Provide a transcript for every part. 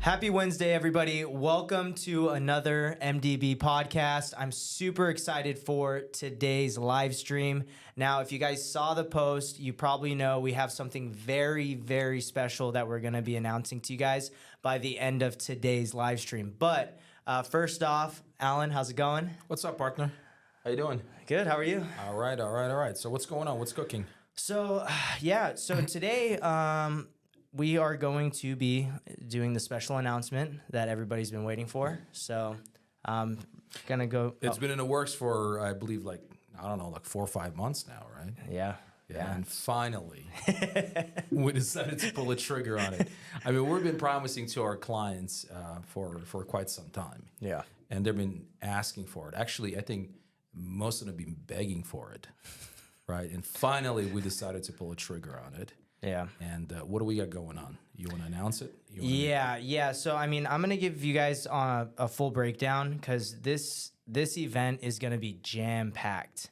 Happy Wednesday, everybody. Welcome to another MDB podcast. I'm super excited for today's live stream. Now, if you guys saw the post, you probably know we have something very, very special that we're going to be announcing to you guys by the end of today's live stream. But first off, Alan, how's it going? What's up, partner? How you doing? Good. How are you? All right. So what's going on? What's cooking? So today we are going to be doing the special announcement that everybody's been waiting for. So I'm going to go. It's been in the works for, I believe, like 4 or 5 months now, right? Yeah. And finally, we decided to pull a trigger on it. I mean, we've been promising to our clients for quite some time. Yeah. And they've been asking for it. Actually, I think most of them have been begging for it, right? And finally, we decided to pull a trigger on it. Yeah. And what do we got going on? You want to announce it? Yeah. So, I mean, I'm going to give you guys a full breakdown because this event is going to be jam-packed.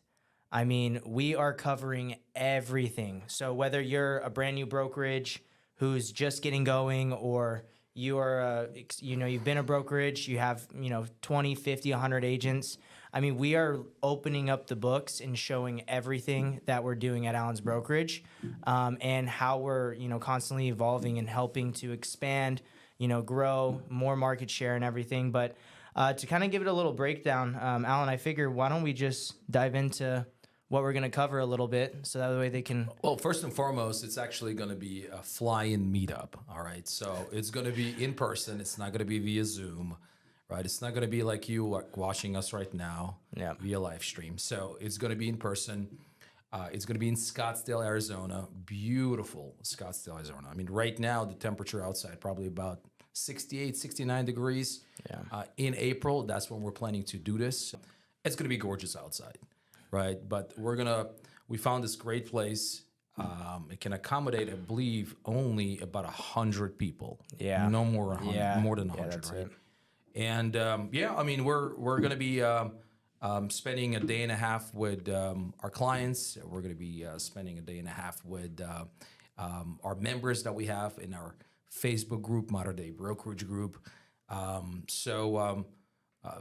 I mean, we are covering everything. So whether you're a brand new brokerage who's just getting going, or you are, you've been a brokerage, you have, 20, 50, 100 agents. I mean, we are opening up the books and showing everything that we're doing at Alan's brokerage, and how we're, constantly evolving and helping to expand, grow more market share and everything. But to kind of give it a little breakdown, Alan, I figure why don't we just dive into what we're going to cover a little bit so that way they can... Well, first and foremost, it's actually going to be a fly-in meetup, all right? So it's going to be in person. It's not going to be via Zoom, right? It's not going to be like you watching us right now via live stream. So it's going to be in person. It's going to be in Scottsdale, Arizona. Beautiful Scottsdale, Arizona. I mean, right now, the temperature outside probably about 68, 69 degrees. Yeah. In April, that's when we're planning to do this. It's going to be gorgeous outside. Right, but we found this great place. It can accommodate, I believe, only about 100 people. Yeah, no more, more than 100. That's right? it. And I mean, we're going to be spending a day and a half with our clients. We're going to be spending a day and a half with our members that we have in our Facebook group, Modern Day Brokerage Group.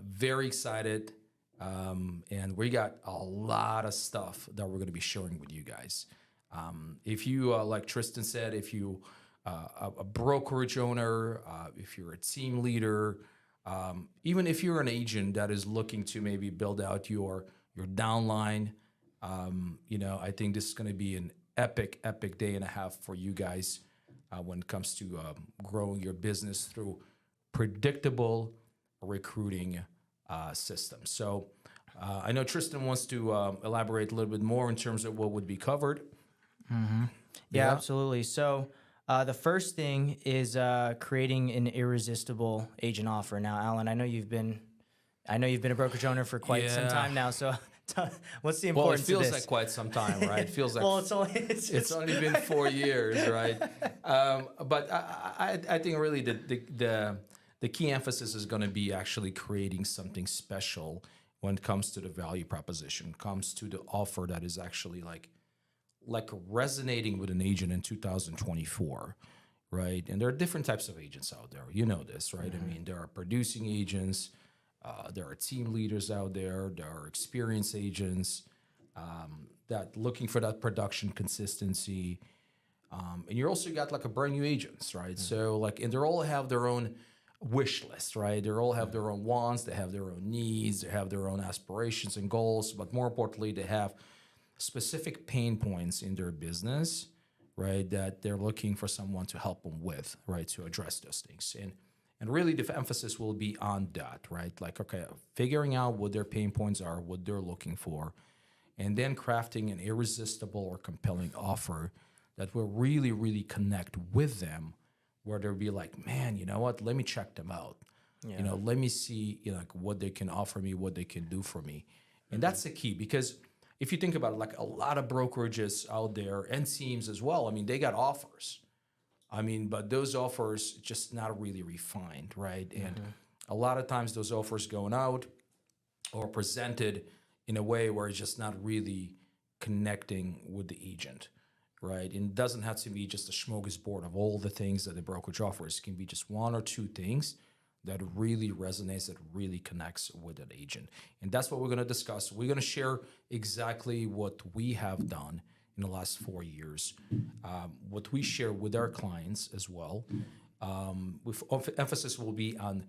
Very excited. And we got a lot of stuff that we're going to be sharing with you guys. If you, like Tristan said, if you a brokerage owner, if you're a team leader, even if you're an agent that is looking to maybe build out your downline, I think this is going to be an epic day and a half for you guys when it comes to growing your business through predictable recruiting system. So I know Tristan wants to elaborate a little bit more in terms of what would be covered. Mm-hmm. Yeah, absolutely. So the first thing is creating an irresistible agent offer. Now, Alan, I know you've been a brokerage owner for quite some time now. So what's the importance of this? Well, it feels like quite some time, right? It feels like it's only been 4 years, right? But I think really the key emphasis is going to be actually creating something special when it comes to the value proposition, comes to the offer that is actually like resonating with an agent in 2024, right? And there are different types of agents out there. You know this, right? Mm-hmm. I mean, there are producing agents, there are team leaders out there are experienced agents that looking for that production consistency. And you also got like a brand new agents, right? Mm-hmm. So and they all have their own wish list, right? They all have their own wants, they have their own needs, they have their own aspirations and goals, but more importantly, they have specific pain points in their business, right, that they're looking for someone to help them with, right, to address those things. And really the emphasis will be on that, right? Like, okay, figuring out what their pain points are, what they're looking for, and then crafting an irresistible or compelling offer that will really, really connect with them, where they'll be like, man, you know what? Let me check them out. Yeah. Let me see, what they can offer me, what they can do for me. And that's the key, because if you think about it, like a lot of brokerages out there and teams as well, I mean, they got offers. I mean, but those offers just not really refined, right? And a lot of times those offers going out or presented in a way where it's just not really connecting with the agent. right? And it doesn't have to be just a smorgasbord of all the things that the brokerage offers. It can be just one or two things that really resonates, that really connects with an agent. And that's what we're going to discuss. We're going to share exactly what we have done in the last 4 years, what we share with our clients as well. With emphasis will be on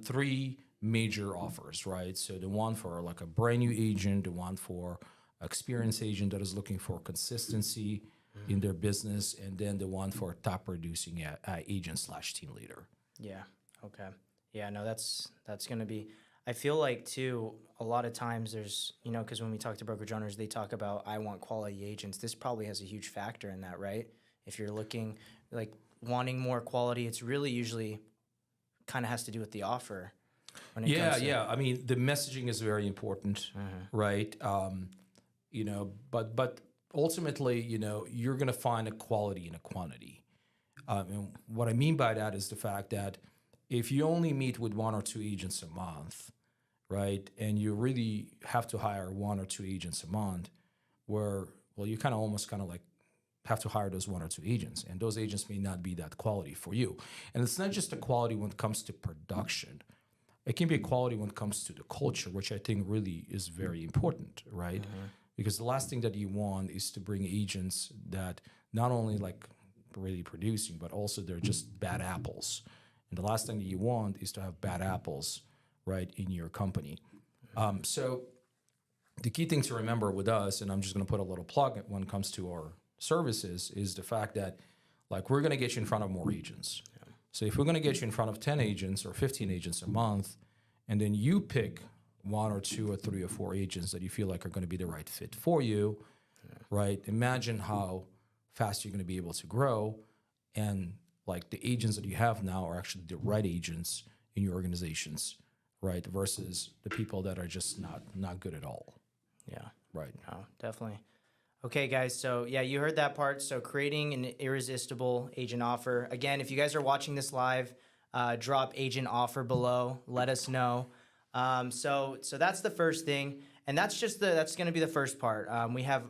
three major offers, right? So the one for like a brand new agent, the one for experienced agent that is looking for consistency in their business, and then the one for top producing agent / team leader. Yeah. Okay. Yeah, no, that's going to be, I feel like too, a lot of times there's, because when we talk to brokerage owners, they talk about, I want quality agents. This probably has a huge factor in that, right? If you're looking, like wanting more quality, it's really usually kind of has to do with the offer. When it comes to, I mean, the messaging is very important, right? But ultimately, you're going to find a quality in a quantity. And what I mean by that is the fact that if you only meet with one or two agents a month, right, and you really have to hire one or two agents a month, you kind of almost like have to hire those one or two agents, and those agents may not be that quality for you. And it's not just the quality when it comes to production. It can be a quality when it comes to the culture, which I think really is very important, right? Because the last thing that you want is to bring agents that not only like really producing, but also they're just bad apples. And the last thing that you want is to have bad apples, right, in your company. So the key thing to remember with us, and I'm just going to put a little plug when it comes to our services, is the fact that like we're going to get you in front of more agents. So if we're going to get you in front of 10 agents or 15 agents a month, and then you pick one or two or three or four agents that you feel like are going to be the right fit for you, right? Imagine how fast you're going to be able to grow. And like the agents that you have now are actually the right agents in your organizations, right? Versus the people that are just not good at all. Yeah. Right. No, definitely. Okay, guys. So yeah, you heard that part. So creating an irresistible agent offer. Again, if you guys are watching this live, drop agent offer below. Let us know. So that's the first thing, and that's going to be the first part. We have.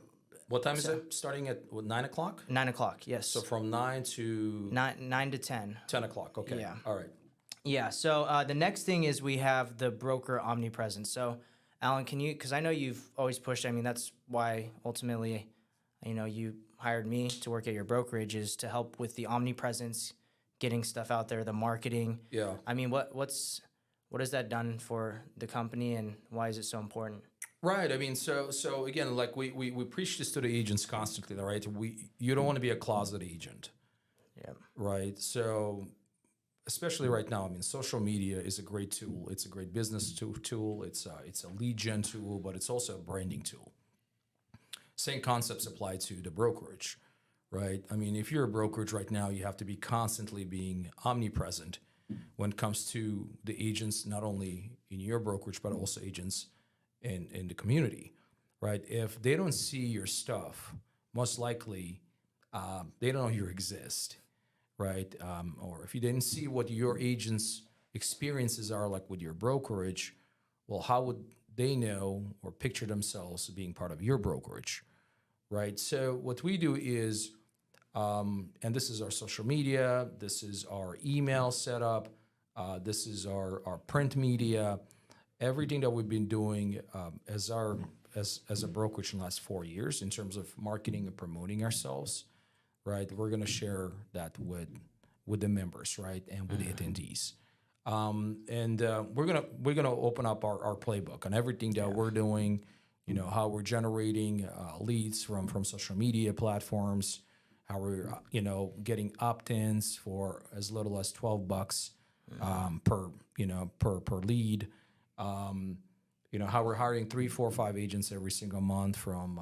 What time is it? Starting at 9 o'clock? 9 o'clock. Yes. So from 9 to 9 to 10. 10 o'clock. Okay. Yeah. All right. Yeah. So the next thing is we have the broker omnipresence. So Alan, can you, because I know you've always pushed, I mean, that's why ultimately, you hired me to work at your brokerage, is to help with the omnipresence, getting stuff out there, the marketing. Yeah. I mean, what has that done for the company, and why is it so important? Right. I mean, so again, like we preach this to the agents constantly, right? You don't want to be a closet agent. Yeah. Right. So especially right now, I mean, social media is a great tool. It's a great business tool. It's a lead gen tool, but it's also a branding tool. Same concepts apply to the brokerage, right? I mean, if you're a brokerage right now, you have to be constantly being omnipresent when it comes to the agents, not only in your brokerage, but also agents in the community, right? If they don't see your stuff, most likely they don't know you exist, right? Or if you didn't see what your agents' experiences are like with your brokerage, well, how would they know or picture themselves being part of your brokerage, right? So what we do is, and this is our social media, this is our email setup, this is our print media, everything that we've been doing as a brokerage in the last 4 years in terms of marketing and promoting ourselves, right? We're going to share that with the members, right, and with the attendees. We're gonna open up our playbook on everything that we're doing. How we're generating leads from social media platforms, how we're getting opt-ins for as little as $12 per lead. How we're hiring 3, 4, 5 agents every single month from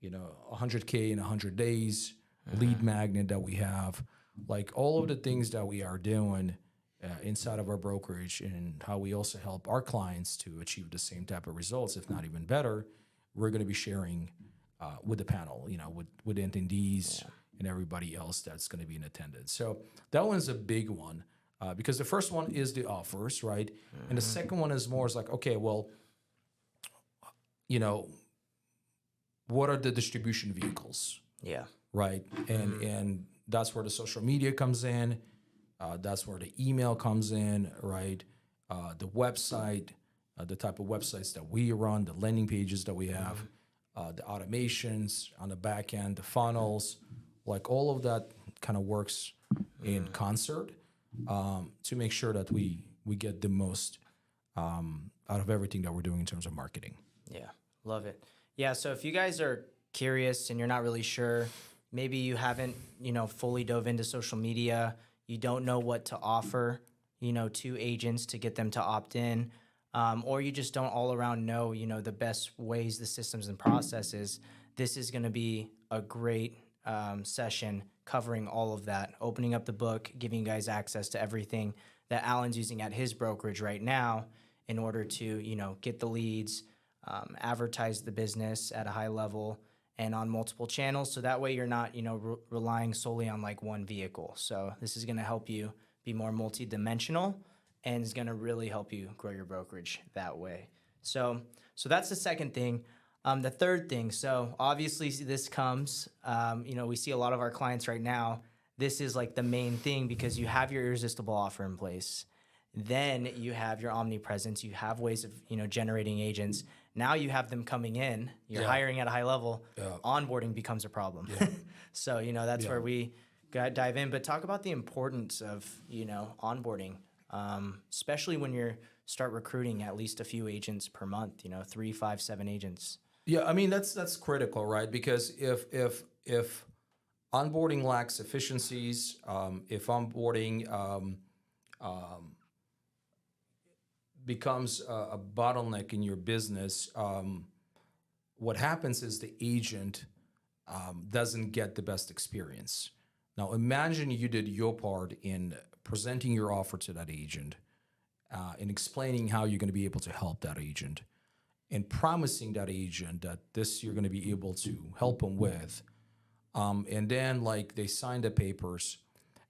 100K in 100 days, lead magnet that we have, like all of the things that we are doing inside of our brokerage, and how we also help our clients to achieve the same type of results, if not even better. We're going to be sharing with the panel, with the attendees and everybody else that's going to be in attendance. So that one's a big one. Because the first one is the offers, right? And the second one is more like, okay, well, what are the distribution vehicles? Yeah. Right. And that's where the social media comes in. That's where the email comes in, right? The website, the type of websites that we run, the landing pages that we have, the automations on the back end, the funnels, like all of that kind of works in concert to make sure that we get the most out of everything that we're doing in terms of marketing. Yeah, love it. Yeah, so if you guys are curious and you're not really sure, maybe you haven't, fully dove into social media, you don't know what to offer, to agents to get them to opt in, or you just don't all around know, the best ways, the systems and processes, this is going to be a great session covering all of that, opening up the book, giving you guys access to everything that Alan's using at his brokerage right now in order to, get the leads, advertise the business at a high level and on multiple channels. So that way you're not, relying solely on like one vehicle. So this is going to help you be more multidimensional and is going to really help you grow your brokerage that way. So that's the second thing. The third thing, so obviously this comes, we see a lot of our clients right now. This is like the main thing because you have your irresistible offer in place. Then you have your omnipresence. You have ways of, generating agents. Now you have them coming in. You're hiring at a high level. Yeah. Onboarding becomes a problem. Yeah. So, that's where we dive in. But talk about the importance of, onboarding, especially when you're start recruiting at least a few agents per month, 3, 5, 7 agents. Yeah, I mean, that's critical, right? Because if onboarding lacks efficiencies, if onboarding becomes a bottleneck in your business, what happens is the agent doesn't get the best experience. Now, imagine you did your part in presenting your offer to that agent, in explaining how you're going to be able to help that agent, and promising that agent that this you're going to be able to help them with. And then like they sign the papers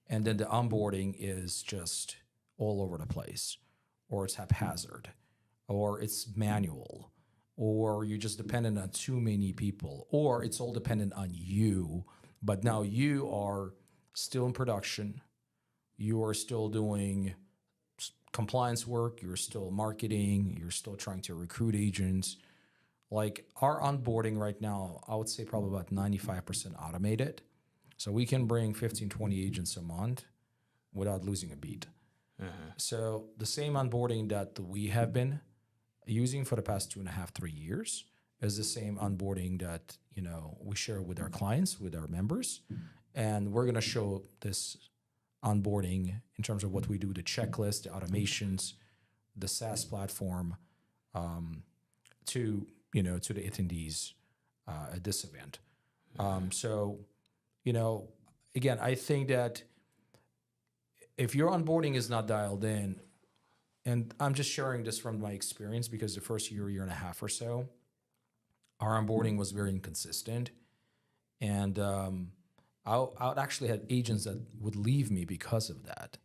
and then the onboarding is just all over the place, or it's haphazard, or it's manual, or you're just dependent on too many people, or it's all dependent on you. But now you are still in production. You are still doing compliance work. You're still marketing. You're still trying to recruit agents. Like our onboarding right now, I would say probably about 95% automated. So we can bring 15, 20 agents a month without losing a beat. So the same onboarding that we have been using for the past 2.5, 3 years is the same onboarding that, we share with our clients, with our members. And we're going to show this onboarding in terms of what we do, the checklist, the automations, the SaaS platform, to the attendees at this event. So, again, I think that if your onboarding is not dialed in, and I'm just sharing this from my experience because the first year and a half or so, our onboarding was very inconsistent. And I would actually have agents that would leave me because of that,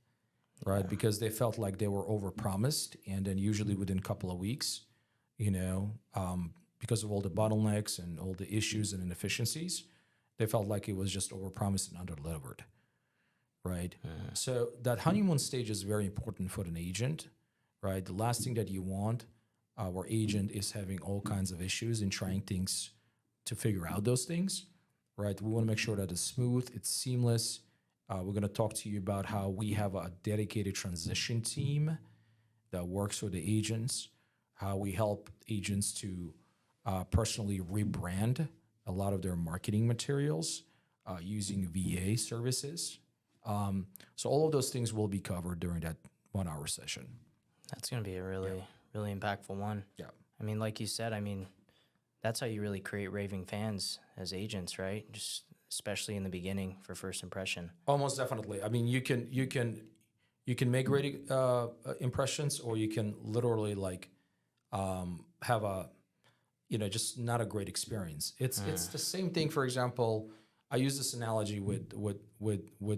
right? Yeah. Because they felt like they were overpromised, and then usually within a couple of weeks, because of all the bottlenecks and all the issues and inefficiencies, they felt like it was just overpromised and underdelivered, right? Yeah. So that honeymoon stage is very important for an agent, right? The last thing that you want, our agent is having all kinds of issues and trying things to figure out those things. Right, we want to make sure that it's smooth, it's seamless. We're going to talk to you about how we have a dedicated transition team that works with the agents, how we help agents to personally rebrand a lot of their marketing materials using VA services. So all of those things will be covered during that 1-hour session. That's going to be a really impactful one. Yeah. I mean, like you said, that's how you really create raving fans as agents, right? Just especially in the beginning for first impression. Almost definitely. I mean, you can make great impressions, or you can literally have a just not a great experience. It's the same thing. For example, I use this analogy with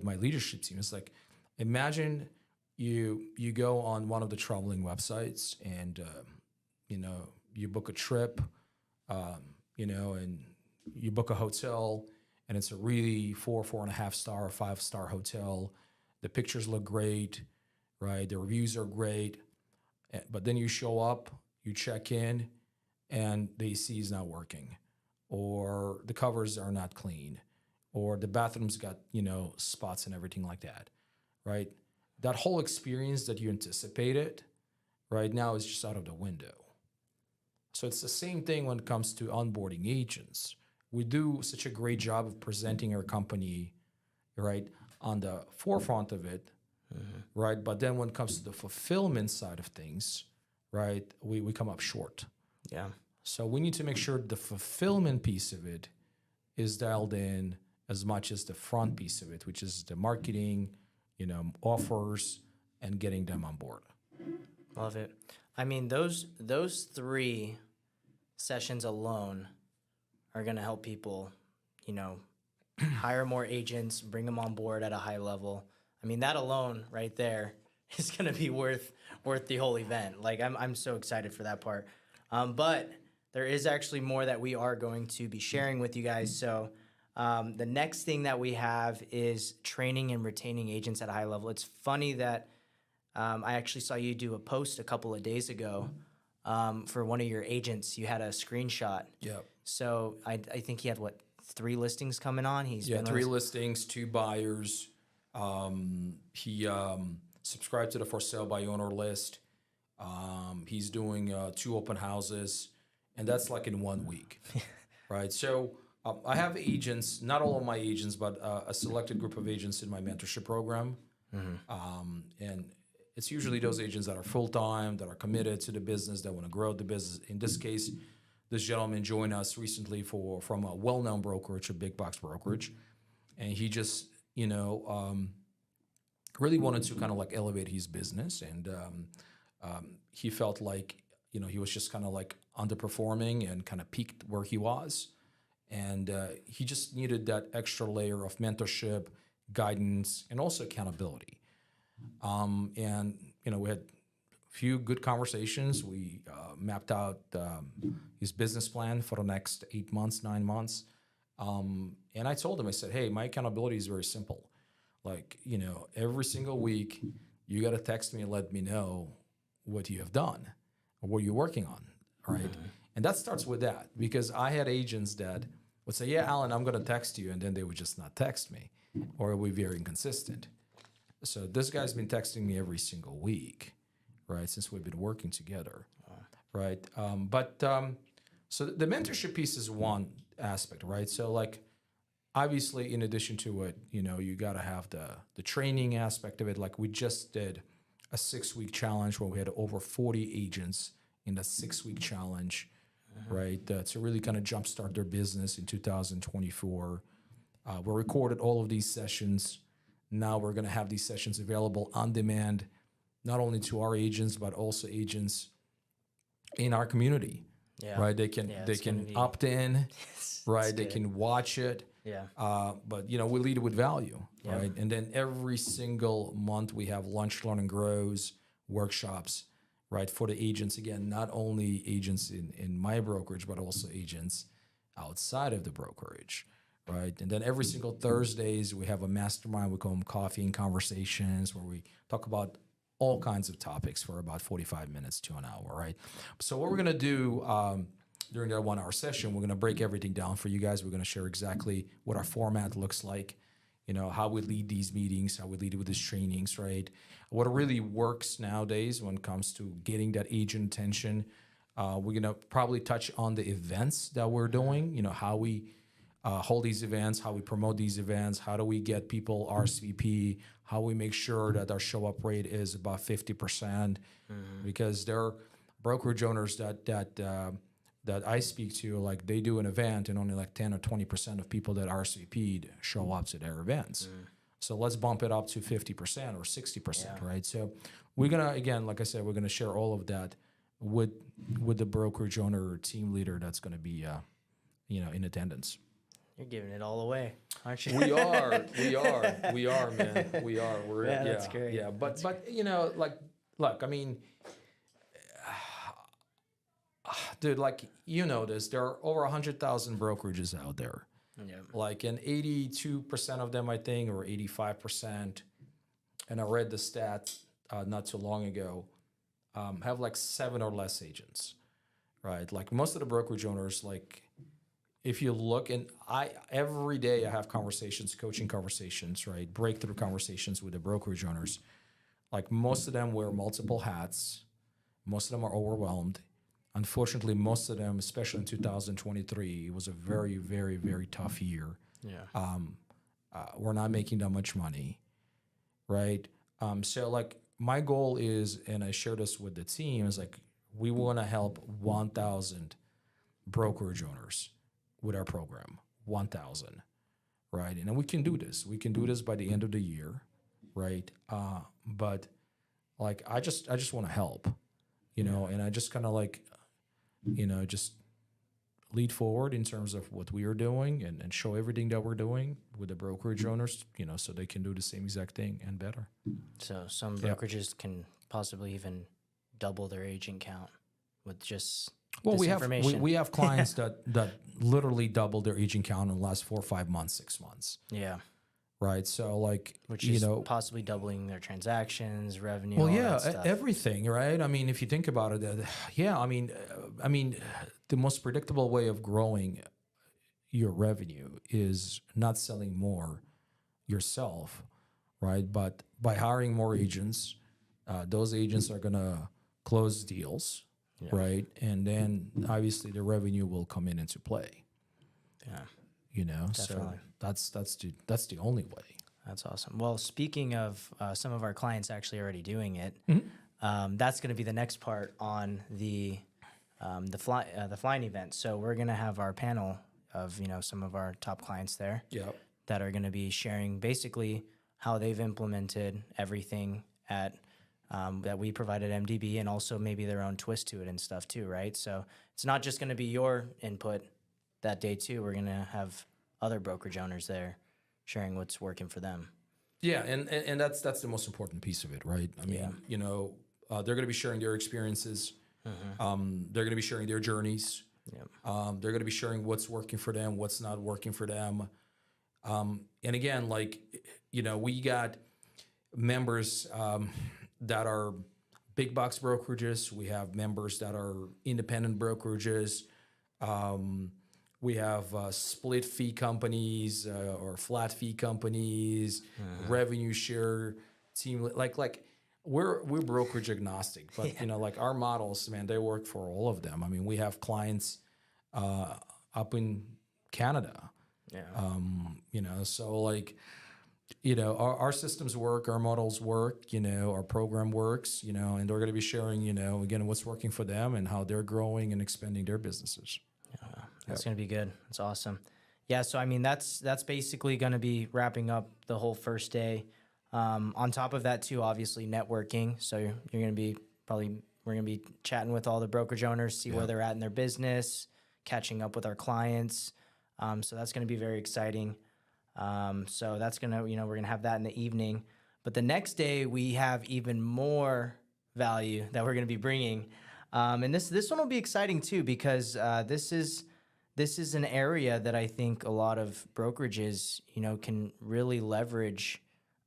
my leadership team. It's like, imagine you go on one of the traveling websites and you book a trip. And you book a hotel and it's a really 4.5 star, 5-star hotel. The pictures look great, right? The reviews are great. But then you show up, you check in, and the AC is not working, or the covers are not clean, or the bathroom's got, spots and everything like that, right? That whole experience that you anticipated right now is just out of the window. So it's the same thing when it comes to onboarding agents. We do such a great job of presenting our company, right, on the forefront of it, right? But then when it comes to the fulfillment side of things, right, we come up short. Yeah. So we need to make sure the fulfillment piece of it is dialed in as much as the front piece of it, which is the marketing, offers, and getting them on board. Love it. I mean, those 3 sessions alone are going to help people, hire more agents, bring them on board at a high level. I mean, that alone right there is going to be worth the whole event. Like, I'm so excited for that part. But there is actually more that we are going to be sharing with you guys. So the next thing that we have is training and retaining agents at a high level. It's funny that I actually saw you do a post a couple of days ago for one of your agents. You had a screenshot. Yeah. So I think he had, 3 listings coming on? He's 3 listings, 2 buyers. He subscribed to the for sale by owner list. He's doing 2 open houses, and that's like in 1 week, right? So I have agents, not all of my agents, but a selected group of agents in my mentorship program. And it's usually those agents that are full-time, that are committed to the business, that want to grow the business. In this case, this gentleman joined us recently from a well-known brokerage, a big box brokerage. And he just, really wanted to kind of like elevate his business. And he felt like, he was just kind of like underperforming and kind of peaked where he was. And he just needed that extra layer of mentorship, guidance, and also accountability. And, we had a few good conversations. We mapped out his business plan for the next 8 months, 9 months. And I told him, I said, hey, my accountability is very simple. Like, every single week, you got to text me and let me know what you have done or what you're working on, right? And that starts with that, because I had agents that would say, yeah, Alan, I'm going to text you, and then they would just not text me, or it would be very inconsistent. So this guy's been texting me every single week, right, since we've been working together, right? So the mentorship piece is one aspect, right? So like, obviously, in addition to it, you got to have the training aspect of it. Like, we just did a 6-week challenge where we had over 40 agents in the 6-week challenge, right? To really kind of jumpstart their business in 2024. We recorded all of these sessions. Now we're going to have these sessions available on demand, not only to our agents, but also agents in our community, right? They can opt in, right? They can watch it. Yeah. But we lead it with value, right? And then every single month we have lunch, learn, and grows workshops, right? For the agents, again, not only agents in my brokerage, but also agents outside of the brokerage, right? And then every single Thursdays we have a mastermind. We call them coffee and conversations, where we talk about all kinds of topics for about 45 minutes to an hour, right? So what we're going to do during that 1-hour session, we're going to break everything down for you guys. We're going to share exactly what our format looks like, how we lead these meetings, how we lead it with these trainings, right? What really works nowadays when it comes to getting that agent attention. We're going to probably touch on the events that we're doing, how we hold these events, how we promote these events, how do we get people RSVP, how we make sure that our show-up rate is about 50%, because there are brokerage owners that I speak to, like, they do an event and only like 10 or 20% of people that RSVP'd show up to their events. So let's bump it up to 50% or 60%, right? So we're going to, again, like I said, we're going to share all of that with the brokerage owner or team leader that's going to be, in attendance. You're giving it all away, aren't you? We are, man. We are. That's great. Yeah, but look, I mean, dude, like, you know this, there are over 100,000 brokerages out there. Yeah. Like, and 82% of them, I think, or 85%, and I read the stat not too long ago, have like 7 or less agents, right? Like most of the brokerage owners, like if you look, and every day I have conversations, coaching conversations, right? Breakthrough conversations with the brokerage owners. Like most of them wear multiple hats. Most of them are overwhelmed. Unfortunately, most of them, especially in 2023, it was a very, very, very tough year. Yeah. We're not making that much money, right? So like my goal is, and I share this with the team, is like we want to help 1,000 brokerage owners with our program, 1,000, right? And we can do this. We can do this by the end of the year, right? But like I just want to help, you know, and I just kind of like, you know, just lead forward in terms of what we are doing and show everything that we're doing with the brokerage owners, you know, so they can do the same exact thing and better. So some brokerages can possibly even double their agent count with just this information. we have clients that literally doubled their agent count in the last 4 or 5 months, 6 months. Yeah. Right. So like, Which you is know, possibly doubling their transactions, revenue. well, all yeah, that stuff. everything, right? I mean, if you think about it, yeah, I mean, the most predictable way of growing your revenue is not selling more yourself, right? But by hiring more agents, those agents are gonna close deals, right? And then obviously the revenue will come into play. Yeah. You know, Definitely. so that's the only way. That's awesome. Well, speaking of some of our clients actually already doing it, that's going to be the next part on the flying event. So we're going to have our panel of, you know, some of our top clients there that are going to be sharing basically how they've implemented everything at that we provide at MDB, and also maybe their own twist to it and stuff too, right? So it's not just going to be your input that day too. We're going to have other brokerage owners there sharing what's working for them. Yeah, and that's the most important piece of it, right? I mean, you know, they're going to be sharing their experiences. They're going to be sharing their journeys. They're going to be sharing what's working for them, what's not working for them. And again, like, you know, we got members that are big box brokerages. We have members that are independent brokerages. We have split fee companies or flat fee companies, revenue share team. Like we're brokerage agnostic, but you know, like our models, man, they work for all of them. I mean, we have clients up in Canada. You know, so like, you know, our systems work, our models work, you know, our program works, you know, and they're going to be sharing, you know, again, what's working for them and how they're growing and expanding their businesses. That's going to be good. That's awesome. Yeah. So, I mean, that's basically going to be wrapping up the whole first day. On top of that too, obviously networking. So you're going to be we're going to be chatting with all the brokerage owners, see where they're at in their business, catching up with our clients. So that's going to be very exciting. So that's going to, you know, we're going to have that in the evening, but the next day we have even more value that we're going to be bringing. And this one will be exciting too, because this is an area that I think a lot of brokerages, you know, can really leverage,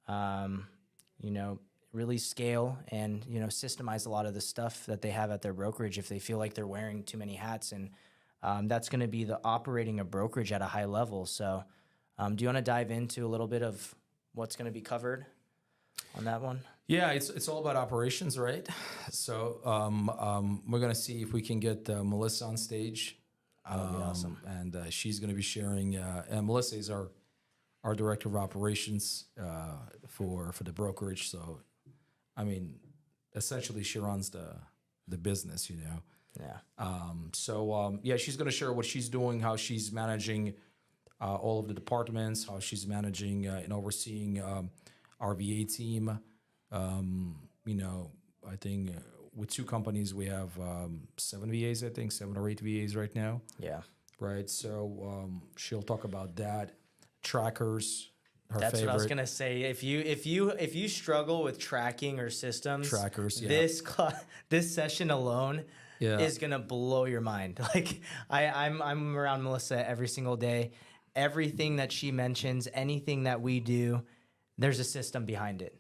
you know, really scale and, you know, systemize a lot of the stuff that they have at their brokerage if they feel like they're wearing too many hats. And that's going to be the operating a brokerage at a high level. So do you want to dive into a little bit of what's going to be covered on that one? Yeah, it's all about operations, right? So we're going to see if we can get Melissa on stage. That would be awesome. And she's going to be sharing. And Melissa is our director of operations for the brokerage. So, I mean, essentially, she runs the business, you know. Yeah. She's going to share what she's doing, how she's managing all of the departments, how she's managing and overseeing our VA team. You know, I think with 2 companies, we have 7 VAs, I think, 7 or 8 VAs right now. Yeah. Right. So she'll talk about that. Trackers, her That's favorite. what I was gonna say. If you struggle with tracking or systems, Trackers, yeah. this session alone is gonna blow your mind. Like I'm around Melissa every single day. Everything that she mentions, anything that we do, there's a system behind it.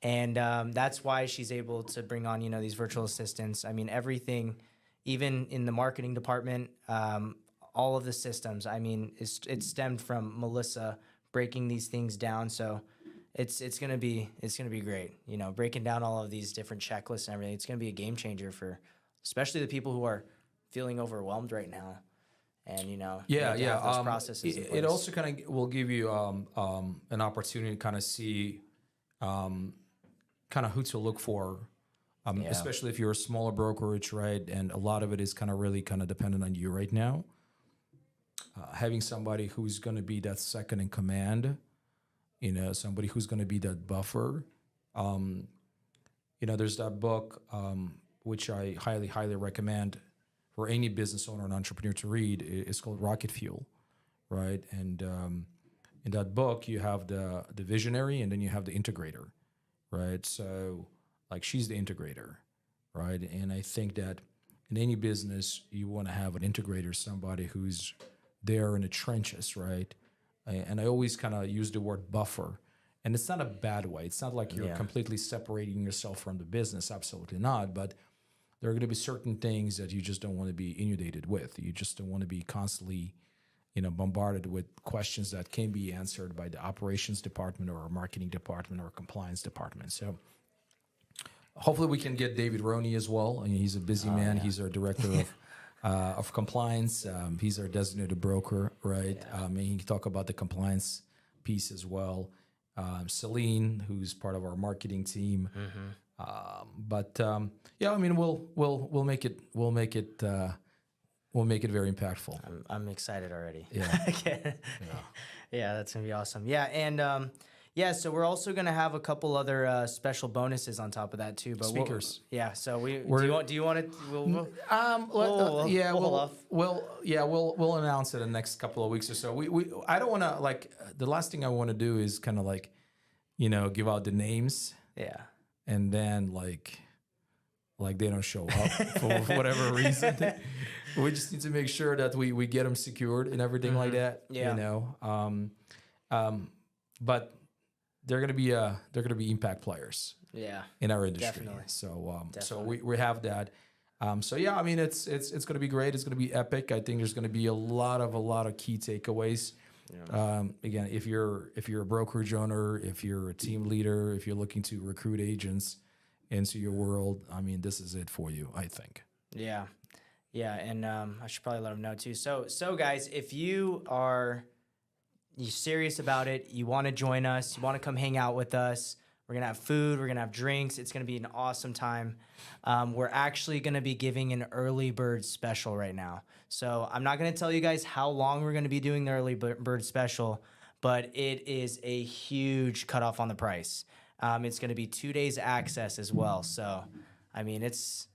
And that's why she's able to bring on, these virtual assistants. I mean, everything, even in the marketing department, all of the systems, I mean, it stemmed from Melissa breaking these things down. So it's gonna be great. Breaking down all of these different checklists and everything. It's gonna be a game changer for especially the people who are feeling overwhelmed right now. And those processes. It also kind of will give you an opportunity to kind of see kind of who to look for, especially if you're a smaller brokerage, right? And a lot of it is kind of really kind of dependent on you right now. Having somebody who's going to be that second in command, somebody who's going to be that buffer. There's that book, which I highly, highly recommend for any business owner and entrepreneur to read. It's called Rocket Fuel, right? And in that book, you have the visionary and then you have the integrator, right? So like she's the integrator, right? And I think that in any business, you want to have an integrator, somebody who's there in the trenches, right? And I always kind of use the word buffer. And it's not a bad way. It's not like you're completely separating yourself from the business. Absolutely not. But there are going to be certain things that you just don't want to be inundated with. You just don't want to be constantly, bombarded with questions that can be answered by the operations department or marketing department or compliance department. So hopefully we can get David Roney as well. I mean, he's a busy man. Yeah. He's our director of compliance. He's our designated broker, right? Yeah. And he can talk about the compliance piece as well. Celine, who's part of our marketing team. Mm-hmm. I mean, we'll make it very impactful. I'm excited already. Yeah. Yeah, that's gonna be awesome. Yeah, and so we're also gonna have a couple other special bonuses on top of that too. But speakers. So do you want to? We'll announce it in the next couple of weeks or so. I don't want to the last thing I want to do is kind of give out the names. Yeah. And then like they don't show up for whatever reason. We just need to make sure that we get them secured and everything like that. Yeah. But they're gonna be impact players. Yeah. In our industry. Definitely. So we have that. I mean it's gonna be great. It's gonna be epic. I think there's gonna be a lot of key takeaways. Yeah. Again, if you're a brokerage owner, if you're a team leader, if you're looking to recruit agents into your world, I mean, this is it for you, I think. Yeah. And I should probably let them know too. So guys, if you're serious about it, you want to join us, you want to come hang out with us, we're going to have food, we're going to have drinks. It's going to be an awesome time. We're actually going to be giving an early bird special right now. So I'm not going to tell you guys how long we're going to be doing the early bird special, but it is a huge cutoff on the price. It's going to be 2 days access as well. So, I mean, it's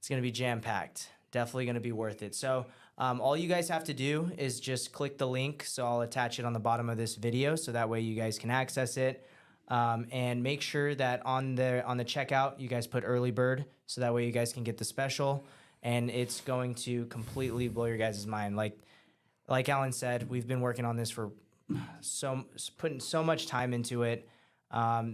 going to be jam-packed. Definitely going to be worth it. So all you guys have to do is just click the link. So I'll attach it on the bottom of this video so that way you guys can access it. And make sure that on the checkout, you guys put early bird so that way you guys can get the special. And it's going to completely blow your guys' mind. Like Alan said, we've been working on this for putting so much time into it.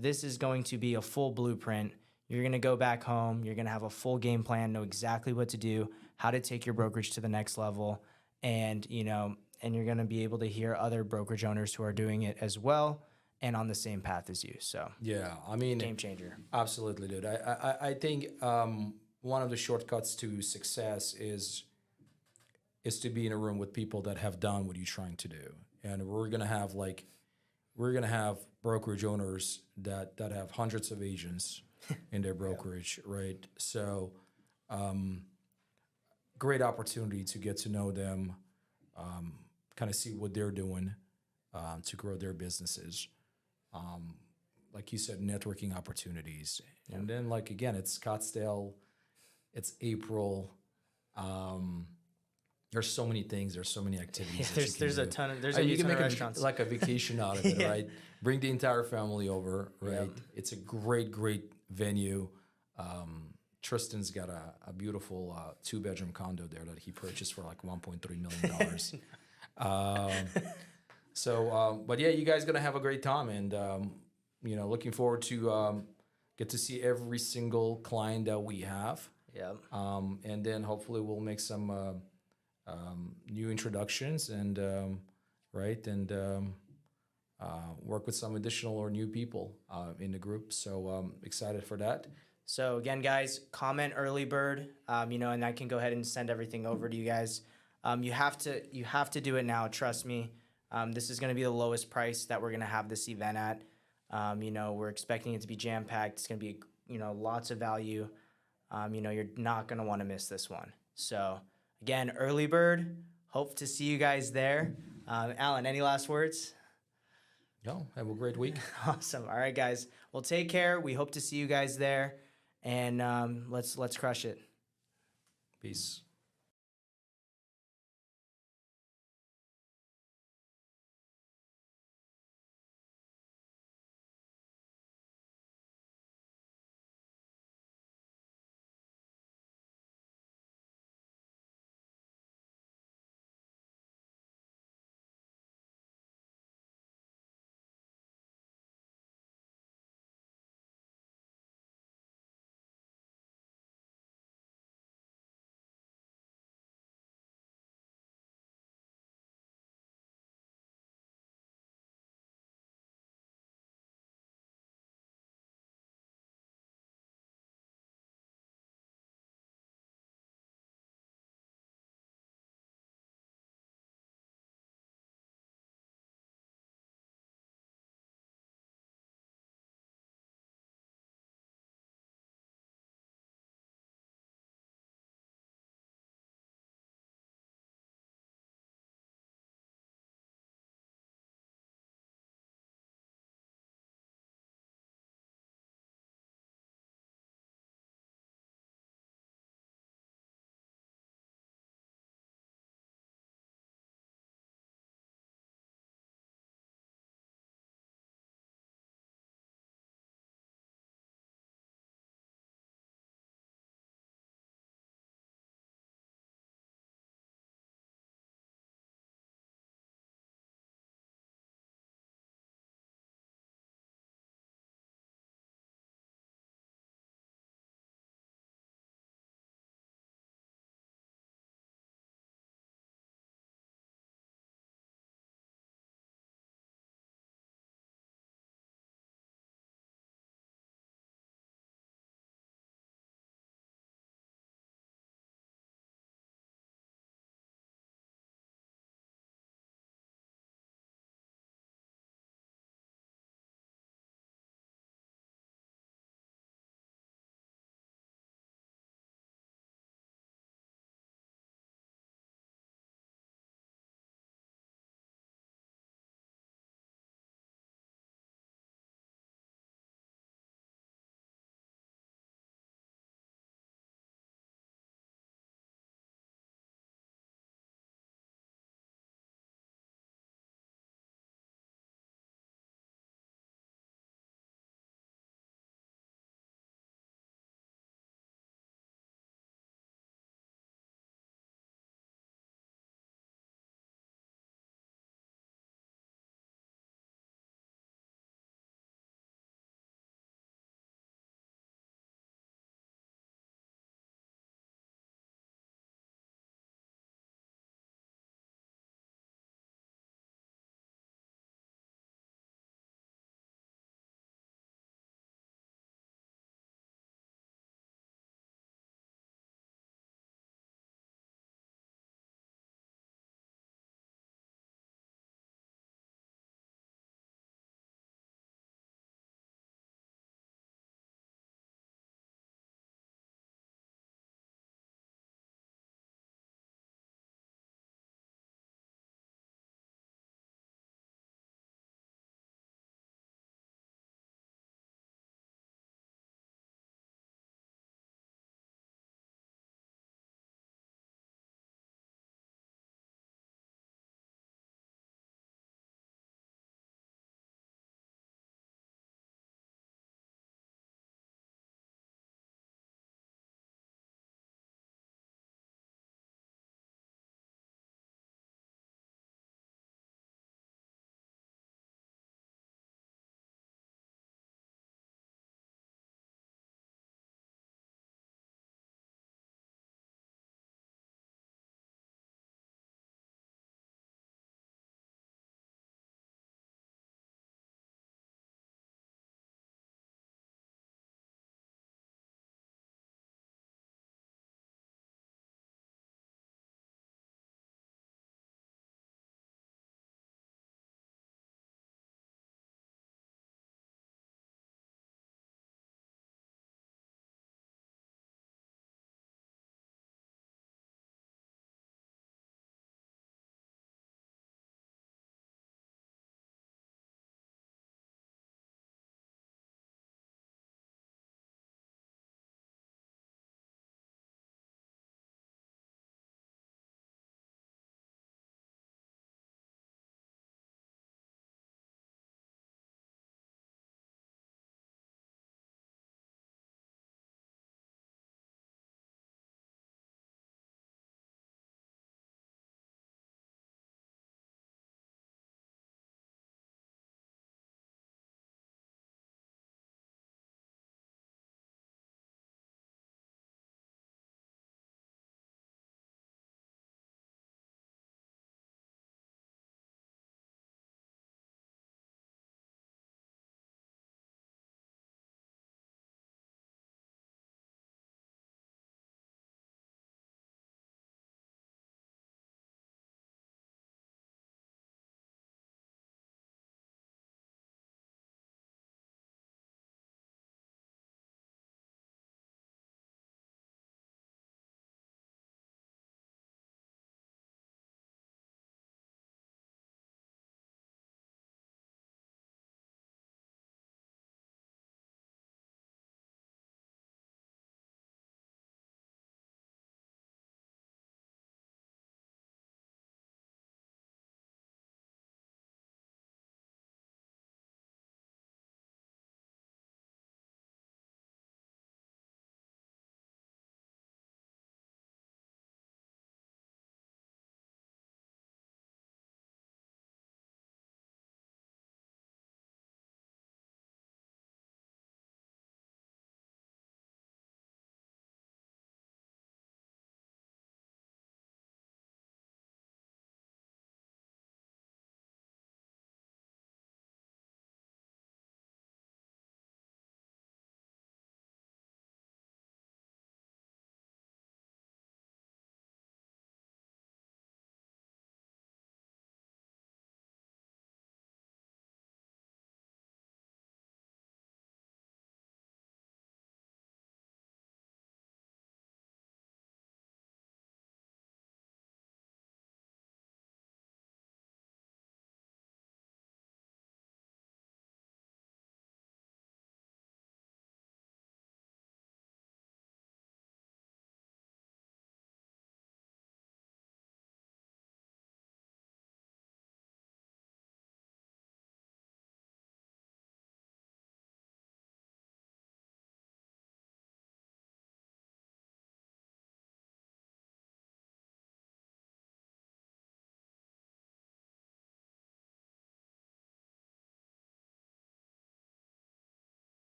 This is going to be a full blueprint. You're going to go back home. You're going to have a full game plan, know exactly what to do, how to take your brokerage to the next level. And, and you're going to be able to hear other brokerage owners who are doing it as well and on the same path as you. So yeah, I mean, game changer. Absolutely, dude. I think one of the shortcuts to success is to be in a room with people that have done what you're trying to do. And we're gonna have brokerage owners that have hundreds of agents in their brokerage, right? So great opportunity to get to know them, kind of see what they're doing to grow their businesses. Like you said, networking opportunities. Yeah. And then again, it's Scottsdale, it's April. There's so many things. There's so many activities. Yeah, there's a ton of restaurants. Like a vacation out of it, yeah. Right? Bring the entire family over, right? Yep. It's a great venue Tristan's got a beautiful 2-bedroom condo there that he purchased for like $1.3 million. But yeah, you guys gonna have a great time, and looking forward to get to see every single client that we have. Yeah. And then hopefully we'll make some new introductions and work with some additional or new people in the group. So excited for that. So again, guys, comment early bird, and I can go ahead and send everything over to you guys. You have to do it now. Trust me. This is going to be the lowest price that we're going to have this event at. We're expecting it to be jam packed. It's going to be, lots of value. You're not going to want to miss this one. So again, early bird. Hope to see you guys there. Alan, any last words? No, have a great week. Awesome. All right, guys. Well, take care. We hope to see you guys there. And let's crush it. Peace.